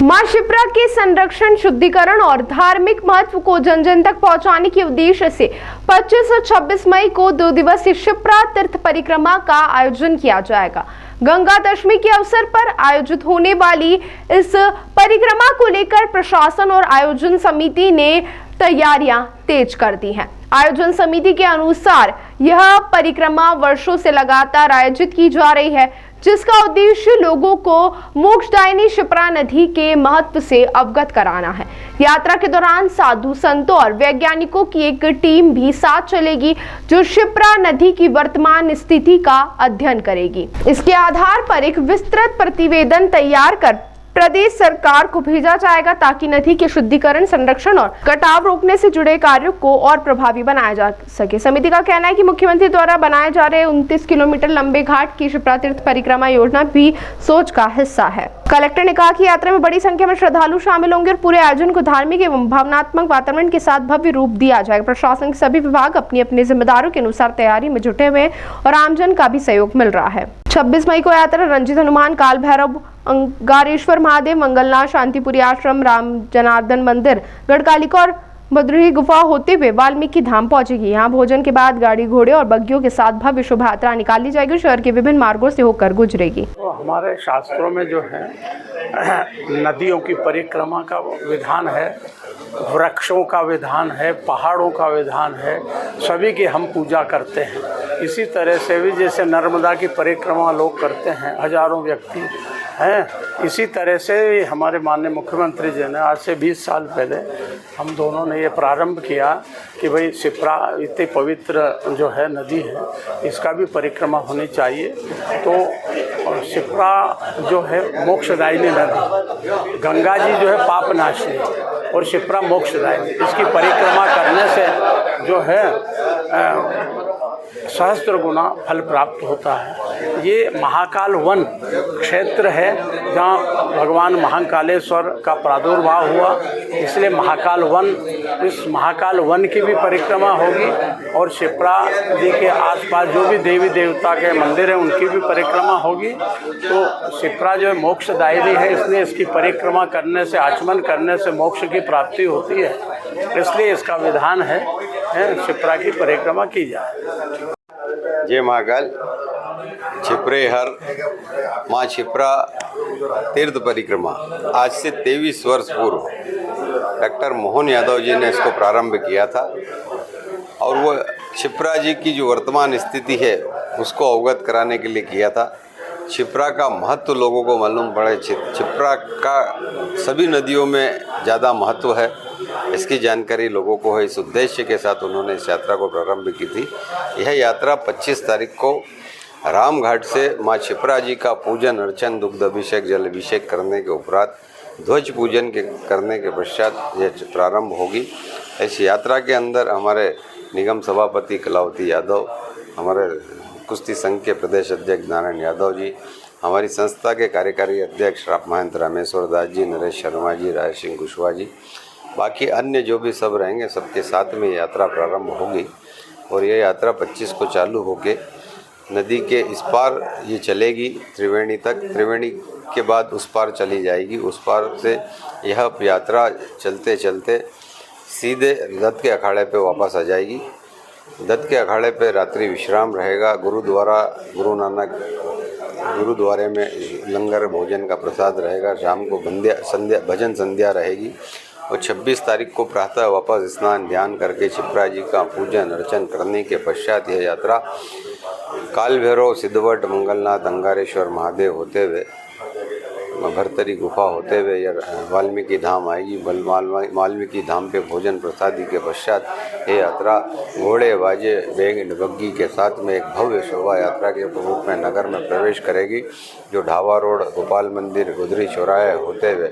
मां शिप्रा के संरक्षण, शुद्धिकरण और धार्मिक महत्व को जन जन तक पहुंचाने के उद्देश्य से 25 और 26 मई को 2 दिवसीय शिप्रा तीर्थ परिक्रमा का आयोजन किया जाएगा। गंगा दशमी के अवसर पर आयोजित होने वाली इस परिक्रमा को लेकर प्रशासन और आयोजन समिति ने तैयारियां तेज कर दी हैं। आयोजन समिति के अनुसार यह परिक्रमा वर्षों से लगातार आयोजित की जा रही है, जिसका उद्देश्य लोगों को मोक्षदायिनी शिप्रा नदी के महत्व से अवगत कराना है। यात्रा के दौरान साधु संतों और वैज्ञानिकों की एक टीम भी साथ चलेगी, जो शिप्रा नदी की वर्तमान स्थिति का अध्ययन करेगी। इसके आधार पर एक विस्तृत प्रतिवेदन तैयार कर प्रदेश सरकार को भेजा जाएगा, ताकि नदी के शुद्धिकरण, संरक्षण और कटाव रोकने से जुड़े कार्यों को और प्रभावी बनाया जा सके। समिति का कहना है कि मुख्यमंत्री द्वारा बनाए जा रहे 29 किलोमीटर लंबे घाट की शिप्रा तीर्थ परिक्रमा योजना भी सोच का हिस्सा है। कलेक्टर ने कहा कि यात्रा में बड़ी संख्या में श्रद्धालु शामिल होंगे और पूरे आयोजन को धार्मिक एवं भावनात्मक वातावरण के साथ भव्य रूप दिया जाएगा। प्रशासन के सभी विभाग अपनी अपनी जिम्मेदारियों के अनुसार तैयारी में जुटे हुए हैं और आमजन का भी सहयोग मिल रहा है। 26 मई को यात्रा रंजित हनुमान, काल भैरव, अंगारेश्वर महादेव, मंगलनाथ, शांतिपुरी आश्रम, राम जनार्दन मंदिर, गढ़कालिका और भद्रही गुफा होते हुए वाल्मीकि धाम पहुंचेगी। यहाँ भोजन के बाद गाड़ी घोड़े और बग्गियों के साथ भव्य शोभा यात्रा निकाली जाएगी, शहर के विभिन्न मार्गों से होकर गुजरेगी। तो हमारे शास्त्रों में जो है नदियों की परिक्रमा का विधान है, वृक्षों का विधान है, पहाड़ों का विधान है, सभी की हम पूजा करते हैं। इसी तरह से भी जैसे नर्मदा की परिक्रमा लोग करते हैं, हजारों व्यक्ति हैं, इसी तरह से हमारे माननीय मुख्यमंत्री जी ने आज से 20 साल पहले हम दोनों ने ये प्रारंभ किया कि भाई शिप्रा इतनी पवित्र जो है नदी है, इसका भी परिक्रमा होनी चाहिए। तो शिप्रा जो है मोक्षदायिनी नदी, गंगा जी जो है पापनाशिनी और शिप्रा मोक्षदायिनी, इसकी परिक्रमा करने से जो है सहस्त्र गुना फल प्राप्त होता है। ये महाकाल वन क्षेत्र है जहाँ भगवान महाकालेश्वर का प्रादुर्भाव हुआ, इसलिए महाकाल वन, इस महाकाल वन की भी परिक्रमा होगी और शिप्रा जी के आसपास जो भी देवी देवता के मंदिर हैं उनकी भी परिक्रमा होगी। तो शिप्रा जो है मोक्षदायिनी है, इसलिए इसकी परिक्रमा करने से, आचमन करने से मोक्ष की प्राप्ति होती है, इसलिए इसका विधान है शिप्रा की परिक्रमा की जाए। जय महाकाल। छिपरे हर माँ शिप्रा तीर्थ परिक्रमा आज से 23 वर्ष पूर्व डॉक्टर मोहन यादव जी ने इसको प्रारंभ किया था और वो शिप्रा जी की जो वर्तमान स्थिति है उसको अवगत कराने के लिए किया था। शिप्रा का महत्व लोगों को मालूम पड़े, शिप्रा का सभी नदियों में ज़्यादा महत्व है, इसकी जानकारी लोगों को है। इस उद्देश्य के साथ उन्होंने इस यात्रा को प्रारंभ की थी। यह यात्रा 25 तारीख को राम घाट से माँ शिप्रा जी का पूजन अर्चन, दुग्ध अभिषेक, जल अभिषेक करने के उपरांत ध्वज पूजन करने के पश्चात यह प्रारंभ होगी। इस यात्रा के अंदर हमारे निगम सभापति कलावती यादव, हमारे कुश्ती संघ के प्रदेश अध्यक्ष नारायण यादव जी, हमारी संस्था के कार्यकारी अध्यक्ष महंत रामेश्वर दास जी, नरेश शर्मा जी, राय सिंह कुशवाहा जी, बाकी अन्य जो भी सब रहेंगे, सबके साथ में यात्रा प्रारंभ होगी। और ये यात्रा 25 को चालू होके नदी के इस पार ये चलेगी त्रिवेणी तक, त्रिवेणी के बाद उस पार चली जाएगी। उस पार से यह यात्रा चलते चलते सीधे दत्त के अखाड़े पे वापस आ जाएगी। दत्त के अखाड़े पे रात्रि विश्राम रहेगा। गुरु नानक गुरुद्वारे में लंगर भोजन का प्रसाद रहेगा। शाम को भजन संध्या रहेगी और 26 तारीख को प्रातः वापस स्नान ध्यान करके शिप्रा जी का पूजन अर्चन करने के पश्चात यह यात्रा काल भैरव, सिद्धवट, मंगलनाथ, अंगारेश्वर महादेव होते हुए भरतरी गुफा होते हुए वाल्मीकि धाम आएगी। वाल्मीकि धाम पे भोजन प्रसादी के पश्चात ये यात्रा घोड़े, बाजे, बैगन, बग्गी के साथ में एक भव्य शोभा यात्रा के रूप में नगर में प्रवेश करेगी, जो ढाबा रोड, गोपाल मंदिर, गुदरी चौराहे होते हुए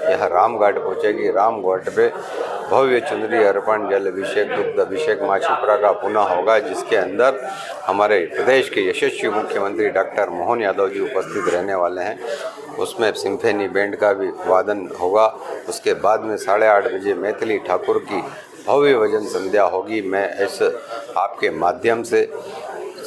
यह राम घाट पहुँचेगी। राम घाट पे भव्य चुनरी अर्पण, जल अभिषेक, दुग्ध अभिषेक माँ शिप्रा का पुनः होगा, जिसके अंदर हमारे प्रदेश के यशस्वी मुख्यमंत्री डॉक्टर मोहन यादव जी उपस्थित रहने वाले हैं। उसमें सिम्फनी बैंड का भी वादन होगा। उसके बाद में 8:30 बजे मैथिली ठाकुर की भव्य भजन संध्या होगी। मैं इस आपके माध्यम से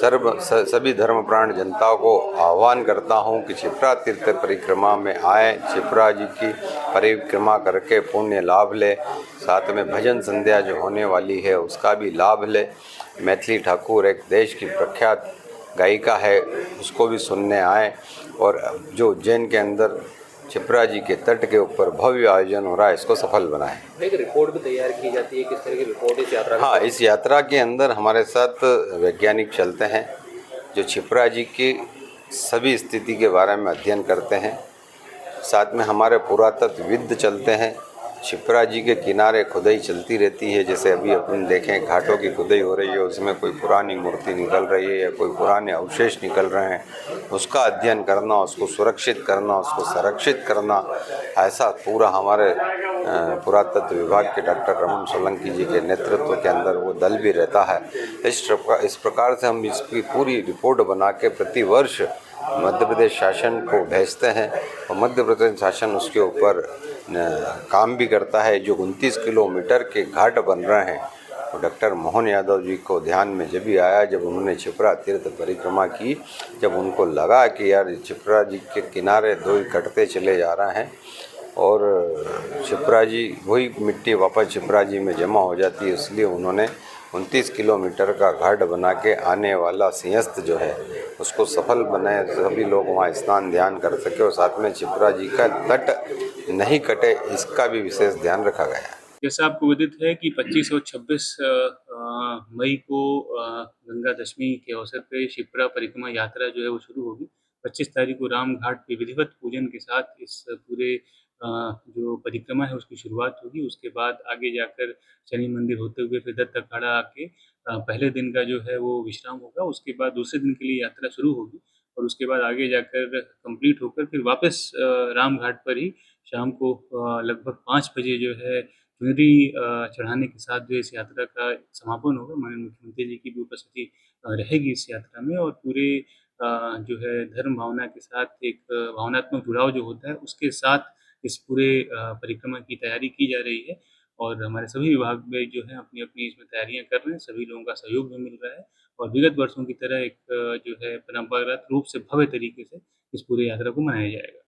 सभी धर्मप्राण जनता को आह्वान करता हूँ कि क्षिप्रा तीर्थ परिक्रमा में आए, क्षिप्रा जी की परिक्रमा करके पुण्य लाभ ले, साथ में भजन संध्या जो होने वाली है उसका भी लाभ ले। मैथिली ठाकुर एक देश की प्रख्यात गायिका है, उसको भी सुनने आए। और जो उज्जैन के अंदर क्षिप्रा जी के तट के ऊपर भव्य आयोजन हो रहा है, इसको सफल बनाएं। एक रिपोर्ट भी तैयार की जाती है, किस तरह की रिपोर्ट इस यात्रा में? हाँ, इस यात्रा के अंदर हमारे साथ वैज्ञानिक चलते हैं जो क्षिप्रा जी की सभी स्थिति के बारे में अध्ययन करते हैं। साथ में हमारे पुरातत्वविद चलते हैं। क्षिप्रा जी के किनारे खुदाई चलती रहती है, जैसे अभी अपन देखें घाटों की खुदाई हो रही है, उसमें कोई पुरानी मूर्ति निकल रही है या कोई पुराने अवशेष निकल रहे हैं, उसका अध्ययन करना, उसको सुरक्षित करना, उसको संरक्षित करना, ऐसा पूरा हमारे पुरातत्व विभाग के डॉक्टर रमन सोलंकी जी के नेतृत्व के अंदर वो दल भी रहता है। इस प्रकार से हम इसकी पूरी रिपोर्ट बना के प्रतिवर्ष मध्य प्रदेश शासन को भेजते हैं और मध्य प्रदेश शासन उसके ऊपर काम भी करता है। जो 29 किलोमीटर के घाट बन रहे हैं, तो डॉक्टर मोहन यादव जी को ध्यान में जब भी आया, जब उन्होंने क्षिप्रा तीर्थ परिक्रमा की, जब उनको लगा कि यार क्षिप्रा जी के किनारे दो ही कटते चले जा रहे हैं और क्षिप्रा जी वही मिट्टी वापस क्षिप्रा जी में जमा हो जाती है, इसलिए उन्होंने 29 किलोमीटर का घाट बना के आने वाला सिंहस्थ जो है उसको सफल बनाए, सभी लोग वहाँ स्नान ध्यान कर सके और साथ में क्षिप्रा जी का तट नहीं कटे, इसका भी विशेष ध्यान रखा गया है। जैसा आपको विदित है कि 25 और 26 मई को गंगा दशमी के अवसर पे क्षिप्रा परिक्रमा यात्रा जो है वो शुरू होगी। 25 तारीख को राम घाट पे विधिवत पूजन के साथ इस पूरे जो परिक्रमा है उसकी शुरुआत होगी। उसके बाद आगे जाकर शनि मंदिर होते हुए फिर दत्त अखाड़ा आके पहले दिन का जो है वो विश्राम होगा। उसके बाद दूसरे दिन के लिए यात्रा शुरू होगी और उसके बाद आगे जाकर कंप्लीट होकर फिर वापस राम घाट पर ही शाम को लगभग 5 बजे जो है चुनरी चढ़ाने के साथ जो इस यात्रा का समापन होगा। माननीय मुख्यमंत्री जी की भी उपस्थिति रहेगी इस यात्रा में और पूरे जो है धर्म भावना के साथ एक भावनात्मक जुड़ाव जो होता है उसके साथ इस पूरे परिक्रमा की तैयारी की जा रही है और हमारे सभी विभाग में जो है अपनी-अपनी इसमें तैयारियाँ कर रहे हैं। सभी लोगों का सहयोग भी मिल रहा है और विगत वर्षों की तरह एक जो है परंपरागत रूप से भव्य तरीके से इस पूरी यात्रा को मनाया जाएगा।